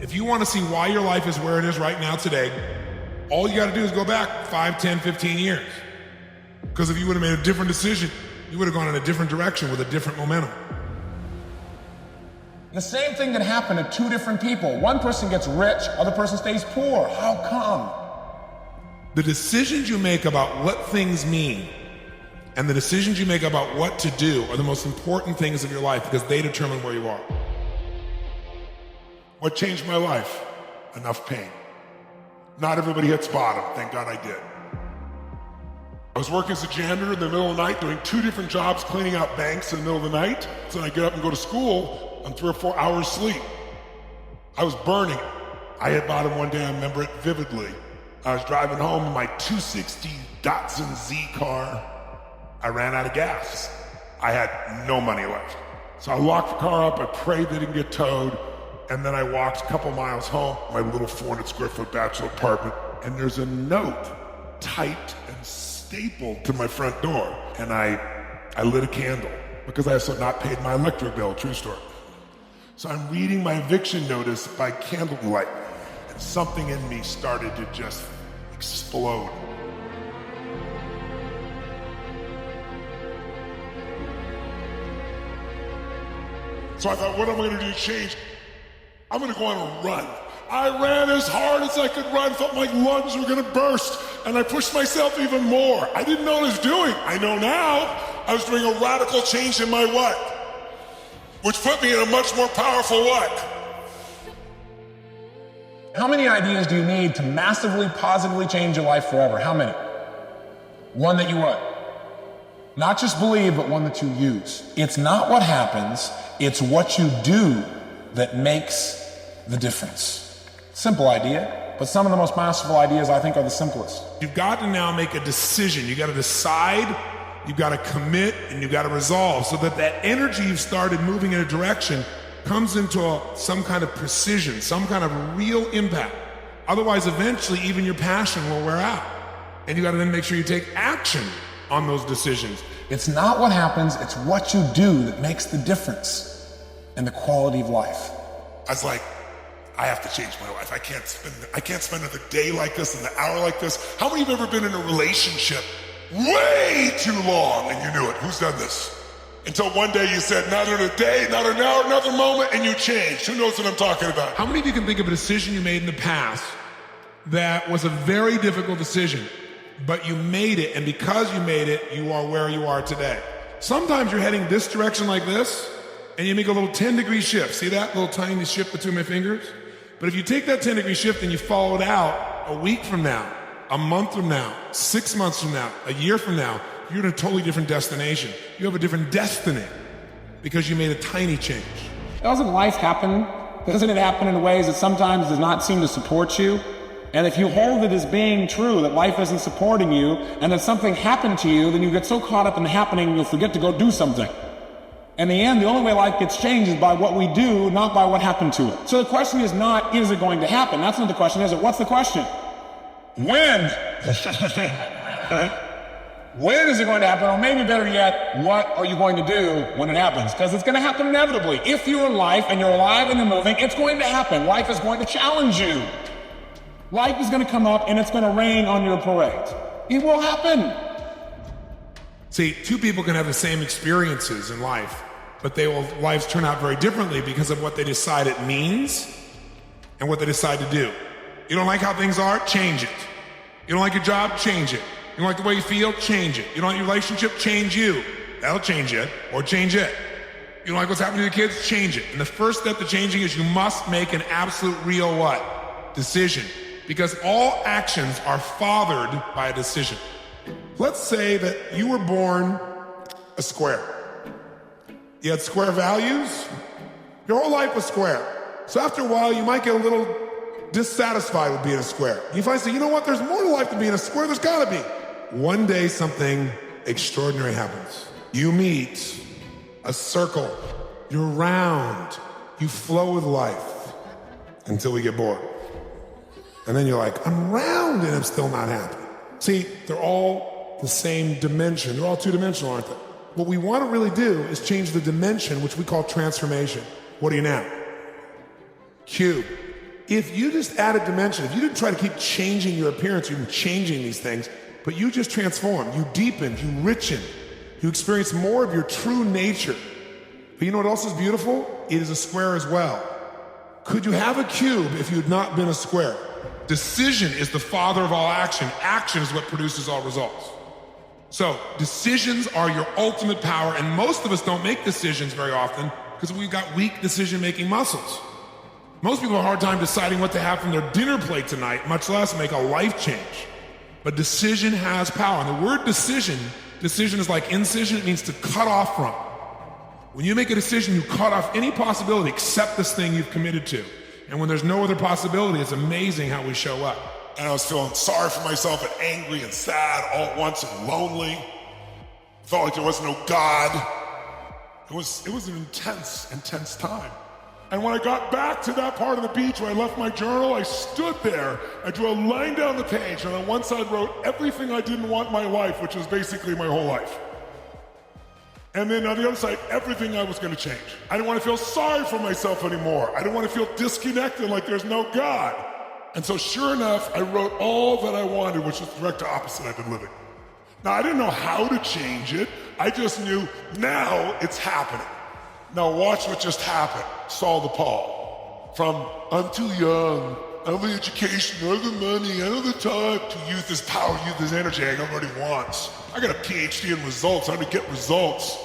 If you want to see why your life is where it is right now today, all you got to do is go back 5, 10, 15 years. Because if you would have made a different decision, you would have gone in a different direction with a different momentum. The same thing that happened to two different people. One person gets rich, other person stays poor. How come? The decisions you make about what things mean and the decisions you make about what to do are the most important things of your life because they determine where you are. What changed my life? Enough pain. Not everybody hits bottom. Thank God I did. I was working as a janitor in the middle of the night, doing 2 different jobs, cleaning out banks in the middle of the night. So I get up and go to school on 3 or 4 hours sleep. I was burning. I hit bottom one day, I remember it vividly. I was driving home in my 260 Datsun Z car. I ran out of gas. I had no money left. So I locked the car up, I prayed they didn't get towed, and then I walked a couple miles home, my little 400 square foot bachelor apartment, and there's a note typed and stapled to my front door. And I lit a candle because I had not paid my electric bill, true story. So I'm reading my eviction notice by candlelight, and something in me started to just explode. So I thought, what am I gonna do to change? I'm gonna go on a run. I ran as hard as I could run, felt my lungs were gonna burst, and I pushed myself even more. I didn't know what I was doing. I know now. I was doing a radical change in my what? Which put me in a much more powerful what? How many ideas do you need to massively, positively change your life forever? How many? One that you what? Not just believe, but one that you use. It's not what happens, it's what you do that makes the difference. Simple idea, but some of the most masterful ideas I think are the simplest. You've got to now make a decision. You got to decide, you've got to commit, and you've got to resolve so that that energy you've started moving in a direction comes into some kind of precision, some kind of real impact. Otherwise, eventually, even your passion will wear out. And you got to then make sure you take action on those decisions. It's not what happens, it's what you do that makes the difference in the quality of life. I was like, I have to change my life. I can't spend another day like this, an hour like this. How many of you have ever been in a relationship way too long and you knew it? Who's done this? Until one day you said, not another day, not an hour, another moment, and you changed. Who knows what I'm talking about? How many of you can think of a decision you made in the past that was a very difficult decision, but you made it, and because you made it, you are where you are today? Sometimes you're heading this direction like this, and you make a little 10-degree shift. See that little tiny shift between my fingers? But if you take that 10-degree shift and you follow it out a week from now, a month from now, 6 months from now, a year from now, you're in a totally different destination. You have a different destiny because you made a tiny change. Doesn't life happen? Doesn't it happen in ways that sometimes does not seem to support you? And if you hold it as being true, that life isn't supporting you, and that something happened to you, then you get so caught up in the happening, you'll forget to go do something. In the end, the only way life gets changed is by what we do, not by what happened to it. So the question is not, is it going to happen? That's not the question, is it? What's the question? When? When is it going to happen? Or maybe better yet, what are you going to do when it happens? Because it's going to happen inevitably. If you're in life and you're alive and you're moving, it's going to happen. Life is going to challenge you. Life is going to come up and it's going to rain on your parade. It will happen. See, two people can have the same experiences in life, but lives turn out very differently because of what they decide it means and what they decide to do. You don't like how things are? Change it. You don't like your job? Change it. You don't like the way you feel? Change it. You don't like your relationship? Change you. That'll change it, or change it. You don't like what's happening to your kids? Change it. And the first step to changing is you must make an absolute real what? Decision. Because all actions are fathered by a decision. Let's say that you were born a square. You had square values. Your whole life was square. So after a while, you might get a little dissatisfied with being a square. You finally say, you know what? There's more to life than being a square. There's gotta be. One day, something extraordinary happens. You meet a circle. You're round. You flow with life until we get bored. And then you're like, I'm round and I'm still not happy. See, they're all the same dimension. They're all two-dimensional, aren't they? What we want to really do is change the dimension, which we call transformation. What are you now? Cube. If you just added dimension, if you didn't try to keep changing your appearance, you've been changing these things, but you just transformed, you deepened, you richened, you experienced more of your true nature. But you know what else is beautiful? It is a square as well. Could you have a cube if you had not been a square? Decision is the father of all action. Action is what produces all results. So decisions are your ultimate power, and most of us don't make decisions very often because we've got weak decision-making muscles. Most people have a hard time deciding what to have from their dinner plate tonight, much less make a life change. But decision has power. And the word decision is like incision. It means to cut off from. When you make a decision, you cut off any possibility except this thing you've committed to. And when there's no other possibility, it's amazing how we show up. And I was feeling sorry for myself and angry and sad all at once and lonely. Felt like there was no God. It was an intense time. And when I got back to that part of the beach where I left my journal, I stood there. I drew a line down the page, and on one side wrote everything I didn't want in my life, which was basically my whole life. And then on the other side, everything I was going to change. I didn't want to feel sorry for myself anymore. I didn't want to feel disconnected like there's no God. And so sure enough, I wrote all that I wanted, which was the direct opposite I've been living. Now, I didn't know how to change it. I just knew now it's happening. Now watch what just happened. Saul the Paul. From I'm too young, I don't have the education, I don't have the money, I don't have the time, to youth is power, youth is energy, I got what he wants. I got a PhD in results, I'm gonna get results.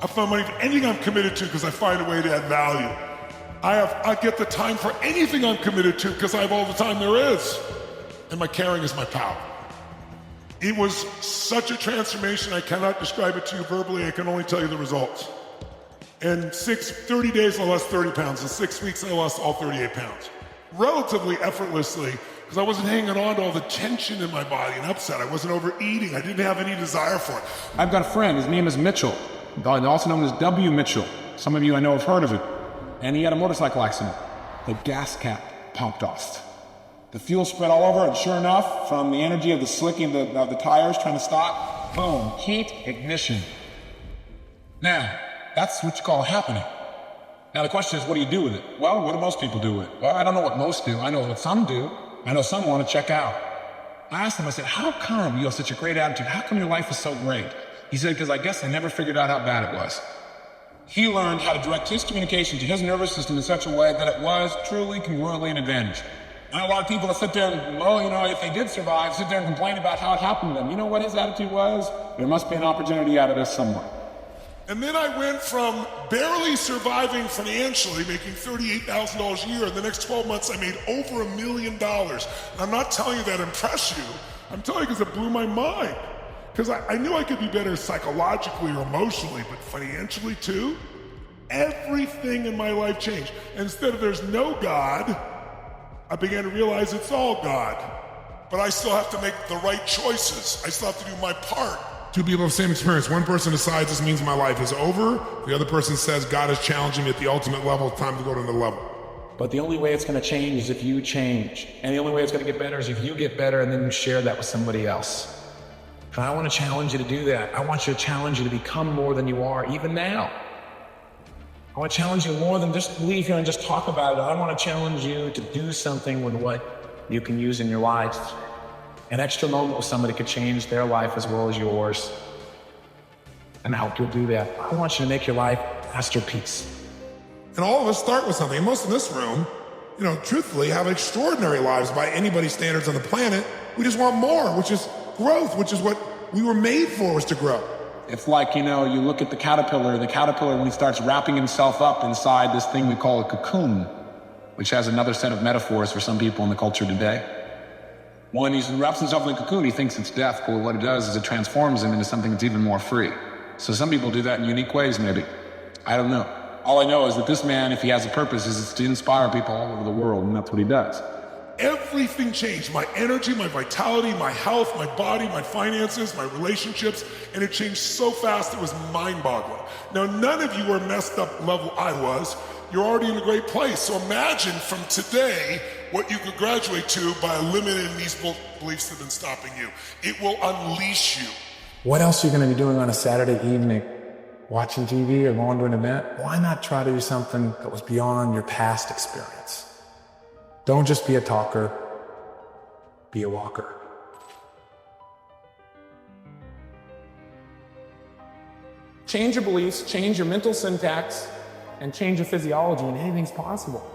I found money for anything I'm committed to because I find a way to add value. I get the time for anything I'm committed to because I have all the time there is. And my caring is my power. It was such a transformation, I cannot describe it to you verbally, I can only tell you the results. In 30 days, I lost 30 pounds. In 6 weeks, I lost all 38 pounds. Relatively effortlessly, because I wasn't hanging on to all the tension in my body and upset. I wasn't overeating. I didn't have any desire for it. I've got a friend. His name is Mitchell, also known as W. Mitchell. Some of you I know have heard of it. And he had a motorcycle accident. The gas cap popped off. The fuel spread all over, and sure enough, from the energy of the slicking of the tires trying to stop, boom, heat, ignition. Now, that's what you call happening. Now the question is, what do you do with it? Well, what do most people do with it? Well, I don't know what most do. I know what some do. I know some want to check out. I asked him, I said, how come you have such a great attitude? How come your life is so great? He said, because I guess I never figured out how bad it was. He learned how to direct his communication to his nervous system in such a way that it was truly congruently an advantage. And a lot of people that sit there and, if they did survive, sit there and complain about how it happened to them. You know what his attitude was? There must be an opportunity out of this somewhere. And then I went from barely surviving financially, making $38,000 a year. In the next 12 months, I made over $1 million. And I'm not telling you that to impress you. I'm telling you because it blew my mind. Because I knew I could be better psychologically or emotionally, but financially too. Everything in my life changed. And instead of there's no God, I began to realize it's all God. But I still have to make the right choices. I still have to do my part. Two people have the same experience. One person decides this means my life is over. The other person says God is challenging me at the ultimate level. It's time to go to another level. But the only way it's going to change is if you change. And the only way it's going to get better is if you get better and then you share that with somebody else. And I want to challenge you to do that. I want you to challenge you to become more than you are, even now. I want to challenge you more than just leave here and just talk about it. I want to challenge you to do something with what you can use in your life. An extra moment with somebody could change their life as well as yours. And I hope you'll do that. I want you to make your life a masterpiece. And all of us start with something. And most in this room, truthfully, have extraordinary lives by anybody's standards on the planet. We just want more, which is growth, which is what we were made for, was to grow. It's like, you look at the caterpillar when he starts wrapping himself up inside this thing we call a cocoon, which has another set of metaphors for some people in the culture today. When he wraps himself in a cocoon, he thinks it's death, but what it does is it transforms him into something that's even more free. So some people do that in unique ways, maybe. I don't know. All I know is that this man, if he has a purpose, is to inspire people all over the world, and that's what he does. Everything changed. My energy, my vitality, my health, my body, my finances, my relationships, and it changed so fast it was mind-boggling. Now, none of you are messed up level I was. You're already in a great place. So imagine from today what you could graduate to by eliminating these beliefs that have been stopping you. It will unleash you. What else are you going to be doing on a Saturday evening? Watching TV or going to an event? Why not try to do something that was beyond your past experience? Don't just be a talker, be a walker. Change your beliefs, change your mental syntax, and change your physiology, and anything's possible.